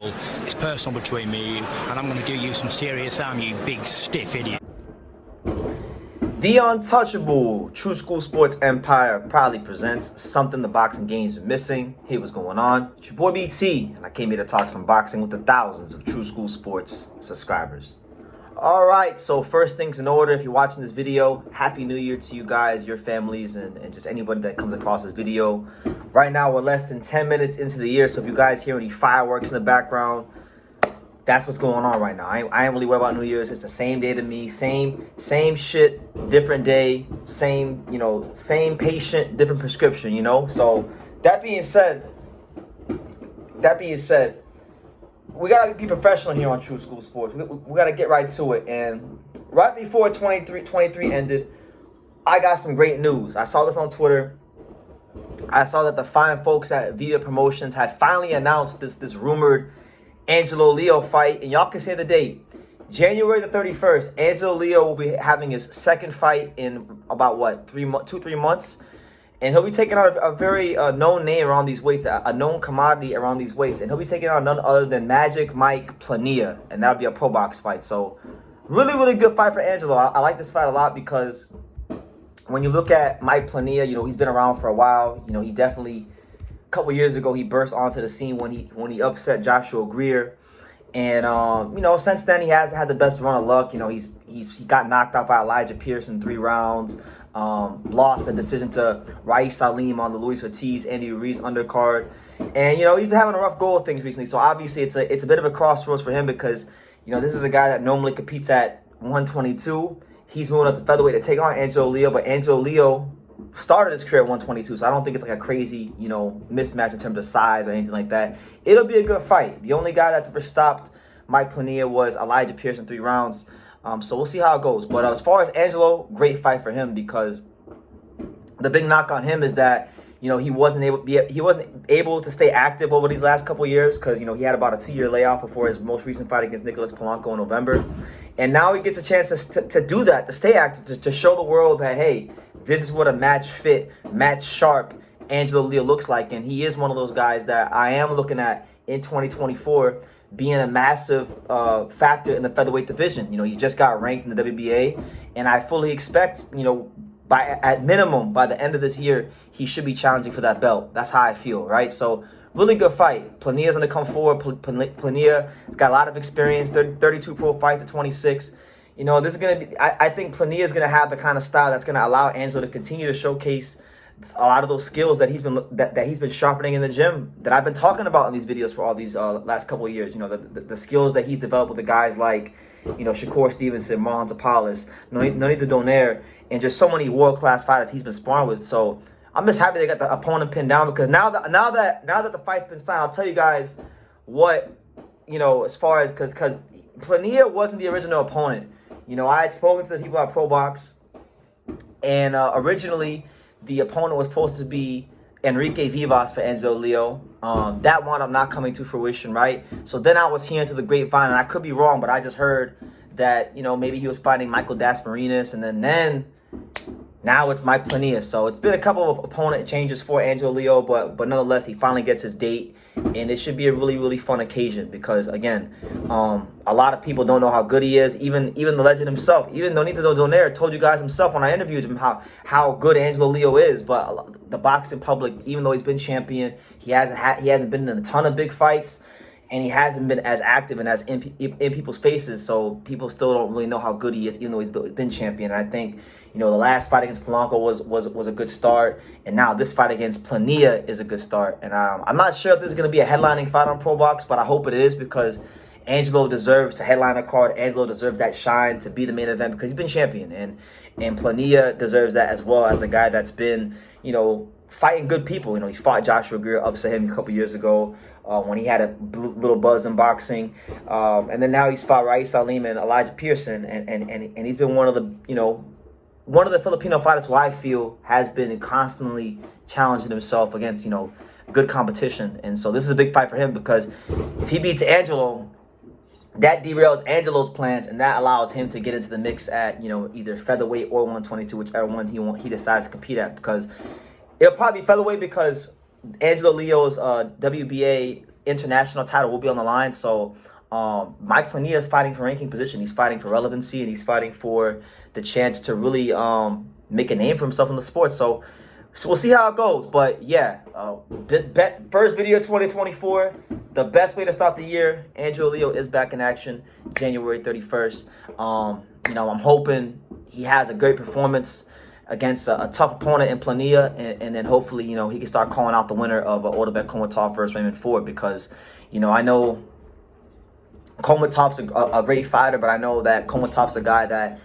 It's personal between me and you, and I'm going to do you some serious harm, you big stiff idiot. The Untouchable True School Sports Empire proudly presents something the boxing game's been missing. Hey, what's going on? It's your boy BT, and I came here to talk some boxing with the thousands of True School Sports subscribers. Alright, so first things in order, if you're watching this video, Happy New Year to you guys, your families, and just anybody that comes across this video. Right now, we're less than 10 minutes into the year, so if you guys hear any fireworks in the background, that's what's going on right now. I ain't really worried about New Year's. It's the same day to me. Same shit, different day. Same patient, different prescription, So that being said, we gotta be professional here on True School Sports. We gotta get right to it. And right before 23 ended, I got some great news. I saw this on Twitter. I saw that the fine folks at Via Promotions had finally announced this rumored Angelo Leo fight, and y'all can say the date. January the 31st, Angelo Leo will be having his second fight in about, 2-3 months. And he'll be taking out a very known name around these weights, a known commodity around these weights. And he'll be taking out none other than Magic Mike Plania. And that'll be a ProBox fight. So, really, really good fight for Angelo. I like this fight a lot because when you look at Mike Plania, he's been around for a while. He definitely, a couple years ago, he burst onto the scene when he upset Joshua Greer. And, since then, he hasn't had the best run of luck. He got knocked out by Elijah Pierce in 3 rounds. Lost a decision to Raif Salim on the Luis Ortiz, Andy Ruiz undercard. And, he's been having a rough go of things recently. So, obviously, it's a bit of a crossroads for him because, this is a guy that normally competes at 122. He's moving up to featherweight to take on Angelo Leo. But Angelo Leo started his career at 122. So, I don't think it's like a crazy, mismatch in terms of size or anything like that. It'll be a good fight. The only guy that's ever stopped Mike Plania was Elijah Pierce in 3 rounds. So we'll see how it goes. But as far as Angelo, great fight for him because the big knock on him is that he wasn't able to stay active over these last couple of years because he had about a 2-year layoff before his most recent fight against Nicholas Polanco in November, and now he gets a chance to do that, to stay active, to show the world that hey, this is what a match fit, match sharp Angelo Leo looks like, and he is one of those guys that I am looking at in 2024. Being a massive factor in the featherweight division. He just got ranked in the WBA, and I fully expect, at minimum, by the end of this year, he should be challenging for that belt. That's how I feel, right? So, really good fight. Plania's going to come forward. Plania has got a lot of experience, 32 pro fights to 26. This is going to be, I think Plania is going to have the kind of style that's going to allow Angelo to continue to showcase a lot of those skills that he's been sharpening in the gym that I've been talking about in these videos for all these last couple of years. The skills that he's developed with the guys like Shakur Stevenson, Marlon Tapales, Nonito Donaire, and just so many world-class fighters he's been sparring with. So I'm just happy they got the opponent pinned down because now that the fight's been signed, I'll tell you guys what as far as because Plania wasn't the original opponent. I had spoken to the people at ProBox, and originally the opponent was supposed to be Enrique Vivas for Angelo Leo. That wound up not coming to fruition, right? So then I was hearing through the grapevine, and I could be wrong, but I just heard that, maybe he was fighting Michael Dasmarinas, and then now it's Mike Plania. So it's been a couple of opponent changes for Angelo Leo, but nonetheless, he finally gets his date, and it should be a really, really fun occasion because, again, a lot of people don't know how good he is. Even the legend himself, even Nonito Donaire told you guys himself when I interviewed him how good Angelo Leo is. But the boxing public, even though he's been champion, he hasn't been in a ton of big fights, and he hasn't been as active and as in people's faces. So people still don't really know how good he is, even though he's been champion. And I think the last fight against Polanco was a good start, and now this fight against Plania is a good start. And I'm not sure if this is going to be a headlining fight on ProBox, but I hope it is because Angelo deserves to headline a card. Angelo deserves that shine to be the main event because he's been champion, and Plania deserves that as well as a guy that's been fighting good people. He fought Joshua Greer, upset him a couple years ago when he had a little buzz in boxing, and then now he's fought Raif Salim and Elijah Pearson, and he's been one of the Filipino fighters who I feel has been constantly challenging himself against good competition. And so this is a big fight for him because if he beats Angelo, that derails Angelo's plans, and that allows him to get into the mix at either featherweight or 122, whichever one he decides to compete at. Because it'll probably be featherweight because Angelo Leo's WBA international title will be on the line. So Mike Plania is fighting for ranking position. He's fighting for relevancy, and he's fighting for the chance to really make a name for himself in the sport. So we'll see how it goes. But yeah, first video 2024, the best way to start the year. Angelo Leo is back in action January 31st. You know, I'm hoping he has a great performance against a tough opponent in Plania, and then hopefully, you know, he can start calling out the winner of Otabek Kholmatov-Raymond Ford, because, you know, I know Kholmatov's a great fighter, but I know that Kholmatov's a guy that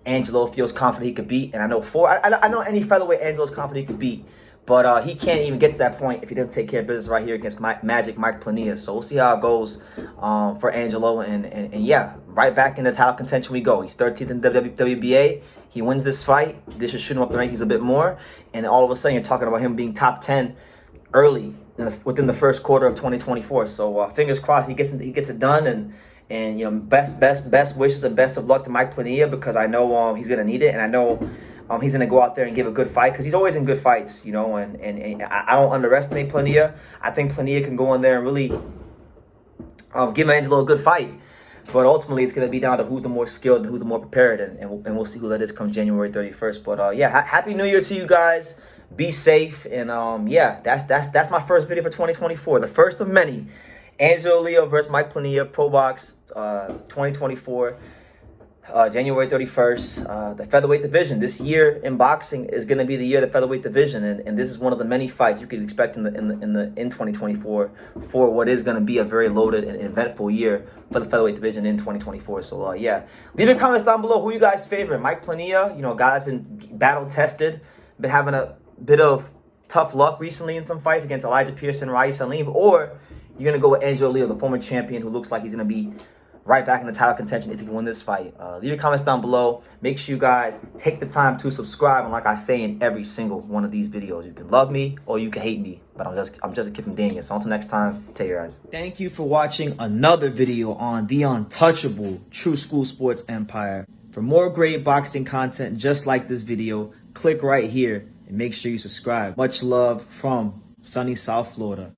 Angelo feels confident he could beat, and I know I know any featherweight Angelo's confident he could beat, but he can't even get to that point if he doesn't take care of business right here against Magic Mike Plania. So we'll see how it goes for Angelo, and yeah, right back in the title contention we go. He's 13th in WBA. He wins this fight. This should shoot him up the rankings a bit more, and all of a sudden you're talking about him being top 10 early within the first quarter of 2024. So fingers crossed he gets it done, and you know, best wishes and best of luck to Mike Plania, because I know he's gonna need it, and I know he's gonna go out there and give a good fight, because he's always in good fights, you know, and I don't underestimate Plania. I think Plania can go in there and really give Angelo a good fight. But ultimately, it's going to be down to who's the more skilled and who's the more prepared, and we'll see who that is come January 31st. But yeah, happy New Year to you guys. Be safe, and yeah, that's my first video for 2024, the first of many. Angelo Leo versus Mike Plania, ProBox 2024, January 31st. The featherweight division this year in boxing is going to be the year of the featherweight division, and this is one of the many fights you can expect in 2024 for what is going to be a very loaded and eventful year for the featherweight division in 2024. So yeah, leave your comments down below. Who you guys favorite? Mike Plania, you know, a guy that's been battle tested, been having a bit of tough luck recently in some fights against Elijah Pearson, Rais Salim, or you're going to go with Angelo Leo, the former champion, who looks like he's going to be right back in the title contention if he can win this fight. Leave your comments down below. Make sure you guys take the time to subscribe. And like I say in every single one of these videos, you can love me or you can hate me, but I'm just a kid from Daniel. So until next time, take care, guys. Thank you for watching another video on the untouchable True School Sports Empire. For more great boxing content just like this video, click right here and make sure you subscribe. Much love from sunny South Florida.